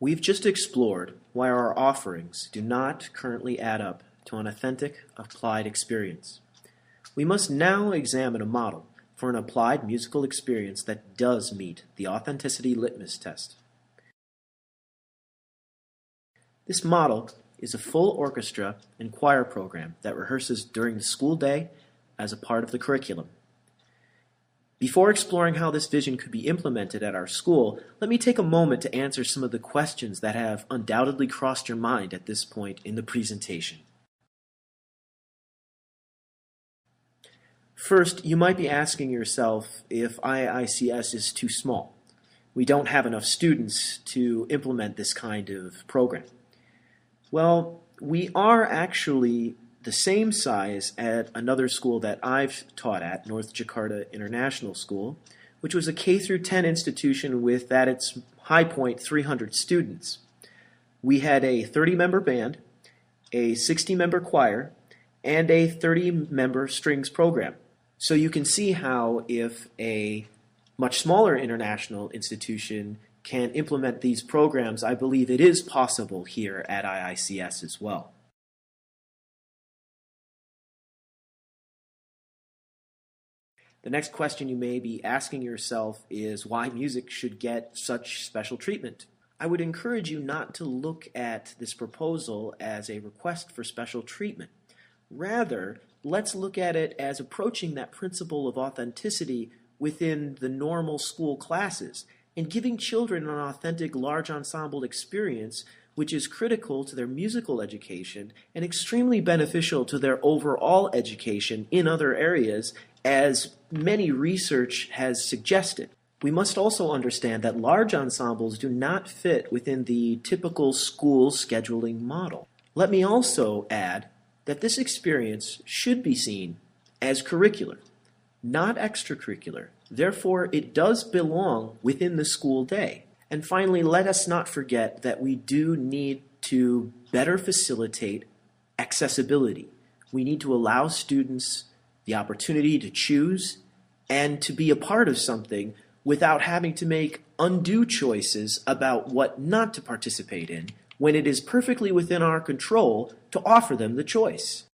We've just explored why our offerings do not currently add up to an authentic applied experience. We must now examine a model for an applied musical experience that does meet the authenticity litmus test. This model is a full orchestra and choir program that rehearses during the school day as a part of the curriculum. Before exploring how this vision could be implemented at our school, let me take a moment to answer some of the questions that have undoubtedly crossed your mind at this point in the presentation. First, you might be asking yourself if IICS is too small. We don't have enough students to implement this kind of program. Well, we are actually the same size at another school that I've taught at, North Jakarta International School, which was a K-10 institution with, at its high point, 300 students. We had a 30-member band, a 60-member choir, and a 30-member strings program. So you can see how if a much smaller international institution can implement these programs, I believe it is possible here at IICS as well. The next question you may be asking yourself is why music should get such special treatment. I would encourage you not to look at this proposal as a request for special treatment. Rather, let's look at it as approaching that principle of authenticity within the normal school classes and giving children an authentic large ensemble experience which is critical to their musical education and extremely beneficial to their overall education in other areas, as many research has suggested. We must also understand that large ensembles do not fit within the typical school scheduling model. Let me also add that this experience should be seen as curricular, not extracurricular. Therefore, it does belong within the school day. And finally, let us not forget that we do need to better facilitate accessibility. We need to allow students the opportunity to choose and to be a part of something without having to make undue choices about what not to participate in when it is perfectly within our control to offer them the choice.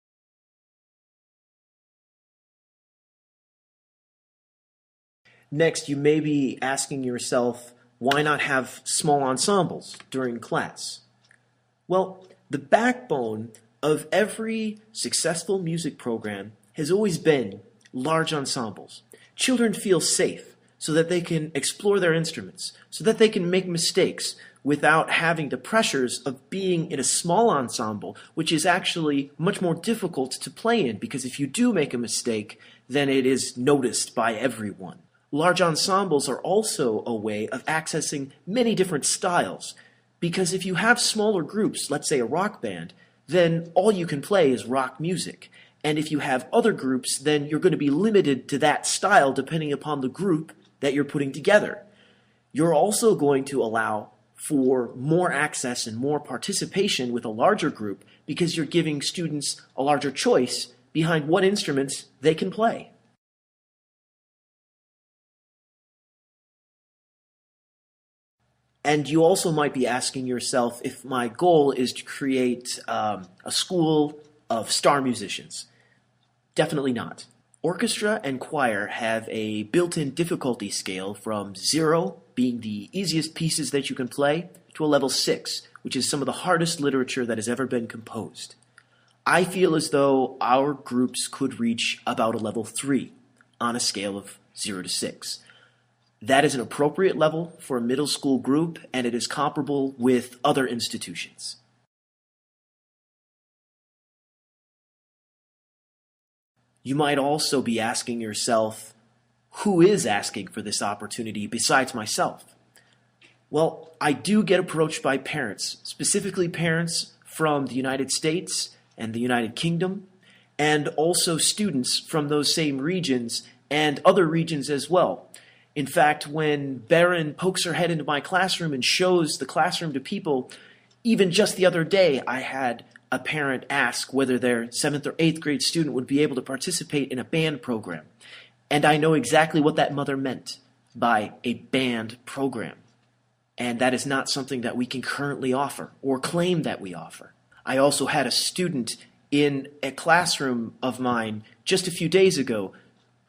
Next, you may be asking yourself, why not have small ensembles during class? Well, the backbone of every successful music program has always been large ensembles. Children feel safe so that they can explore their instruments, so that they can make mistakes without having the pressures of being in a small ensemble, which is actually much more difficult to play in, because if you do make a mistake, then it is noticed by everyone. Large ensembles are also a way of accessing many different styles, because if you have smaller groups, let's say a rock band, then all you can play is rock music. And if you have other groups, then you're going to be limited to that style depending upon the group that you're putting together. You're also going to allow for more access and more participation with a larger group because you're giving students a larger choice behind what instruments they can play. And you also might be asking yourself if my goal is to create a school of star musicians. Definitely not. Orchestra and choir have a built-in difficulty scale from 0, being the easiest pieces that you can play, to a level 6, which is some of the hardest literature that has ever been composed. I feel as though our groups could reach about a level 3 on a scale of 0 to 6. That is an appropriate level for a middle school group, and it is comparable with other institutions. You might also be asking yourself, who is asking for this opportunity besides myself? Well, I do get approached by parents, specifically parents from the United States and the United Kingdom, and also students from those same regions and other regions as well. In fact, when Baron pokes her head into my classroom and shows the classroom to people, even just the other day I had a parent ask whether their 7th or 8th grade student would be able to participate in a band program. And I know exactly what that mother meant by a band program. and that is not something that we can currently offer or claim that we offer. I also had a student in a classroom of mine just a few days ago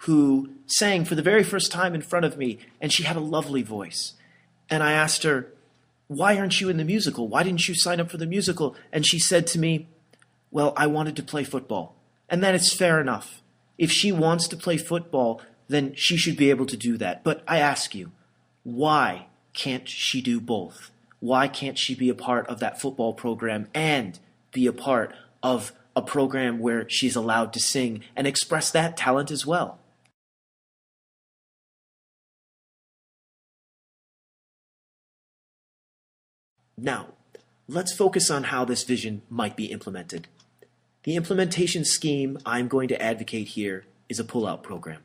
who sang for the very first time in front of me, and she had a lovely voice. And I asked her, "Why aren't you in the musical? Why didn't you sign up for the musical?" And she said to me, "Well, I wanted to play football." And that is fair enough. If she wants to play football, then she should be able to do that. But I ask you, why can't she do both? Why can't she be a part of that football program and be a part of a program where she's allowed to sing and express that talent as well? Now, let's focus on how this vision might be implemented. The implementation scheme I'm going to advocate here is a pull-out program.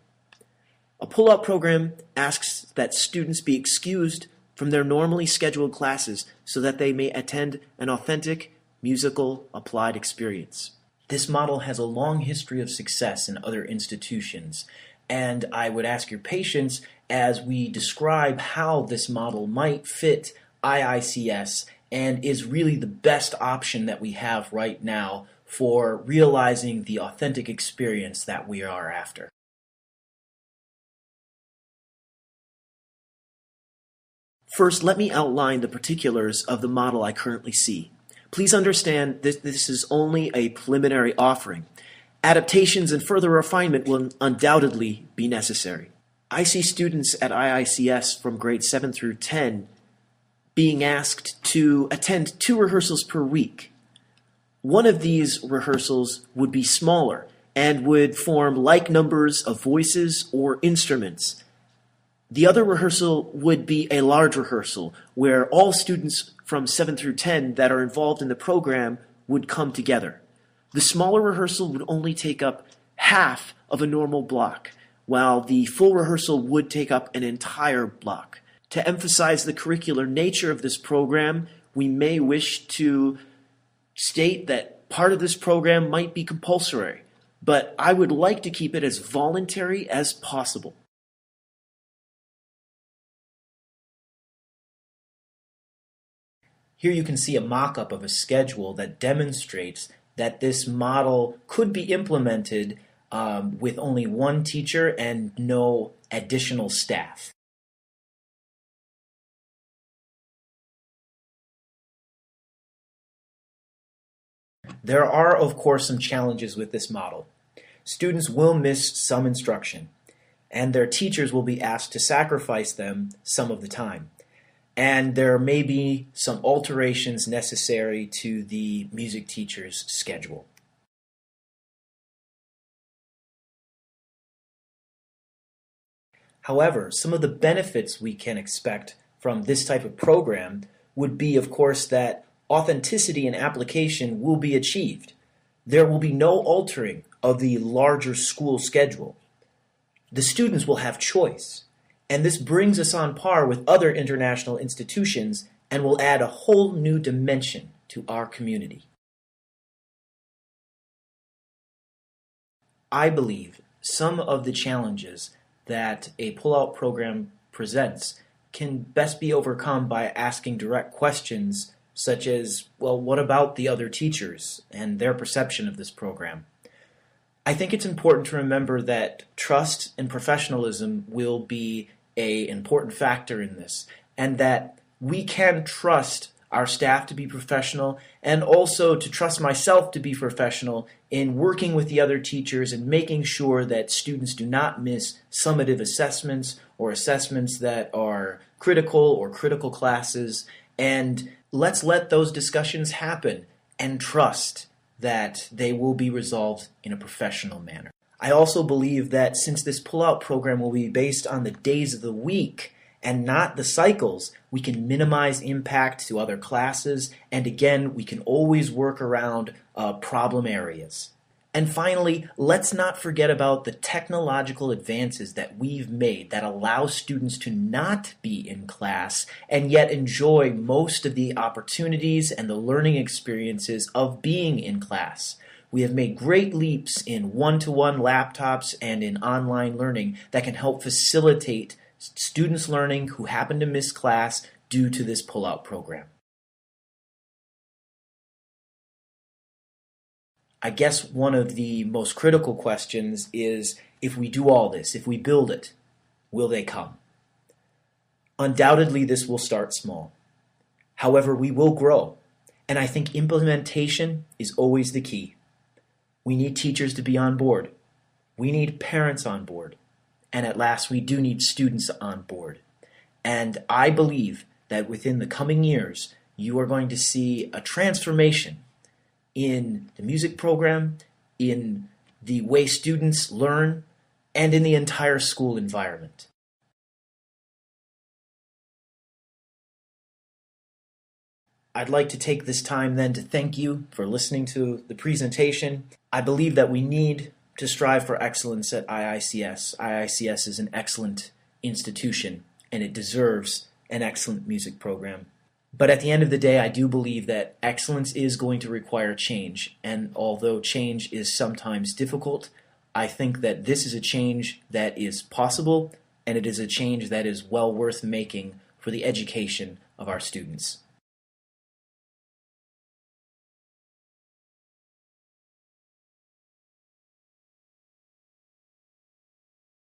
A pull-out program asks that students be excused from their normally scheduled classes so that they may attend an authentic, musical, applied experience. This model has a long history of success in other institutions, and I would ask your patience as we describe how this model might fit IICS and is really the best option that we have right now for realizing the authentic experience that we are after. First, let me outline the particulars of the model I currently see. Please understand that this is only a preliminary offering. Adaptations and further refinement will undoubtedly be necessary. I see students at IICS from grades 7 through 10 being asked to attend 2 rehearsals per week. One of these rehearsals would be smaller and would form like numbers of voices or instruments. The other rehearsal would be a large rehearsal where all students from 7 through 10 that are involved in the program would come together. The smaller rehearsal would only take up half of a normal block, while the full rehearsal would take up an entire block. To emphasize the curricular nature of this program, we may wish to state that part of this program might be compulsory, but I would like to keep it as voluntary as possible. Here you can see a mock-up of a schedule that demonstrates that this model could be implemented with only one teacher and no additional staff. There are, of course, some challenges with this model. Students will miss some instruction, and their teachers will be asked to sacrifice them some of the time. And there may be some alterations necessary to the music teacher's schedule. However, some of the benefits we can expect from this type of program would be, of course, that authenticity and application will be achieved. There will be no altering of the larger school schedule. The students will have choice, and this brings us on par with other international institutions and will add a whole new dimension to our community. I believe some of the challenges that a pull-out program presents can best be overcome by asking direct questions such as, well, what about the other teachers and their perception of this program? I think it's important to remember that trust and professionalism will be an important factor in this, and that we can trust our staff to be professional and also to trust myself to be professional in working with the other teachers and making sure that students do not miss summative assessments or assessments that are critical classes. And let's let those discussions happen and trust that they will be resolved in a professional manner. I also believe that since this pull-out program will be based on the days of the week and not the cycles, we can minimize impact to other classes, and again, we can always work around problem areas. And finally, let's not forget about the technological advances that we've made that allow students to not be in class and yet enjoy most of the opportunities and the learning experiences of being in class. We have made great leaps in one-to-one laptops and in online learning that can help facilitate students learning who happen to miss class due to this pull-out program. I guess one of the most critical questions is, if we do all this, if we build it, will they come? Undoubtedly, this will start small. However, we will grow, and I think implementation is always the key. We need teachers to be on board. We need parents on board. And at last, we do need students on board. And I believe that within the coming years, you are going to see a transformation in the music program, in the way students learn, and in the entire school environment. I'd like to take this time then to thank you for listening to the presentation. I believe that we need to strive for excellence at IICS. IICS is an excellent institution, and it deserves an excellent music program. But at the end of the day, I do believe that excellence is going to require change, and although change is sometimes difficult, I think that this is a change that is possible, and it is a change that is well worth making for the education of our students.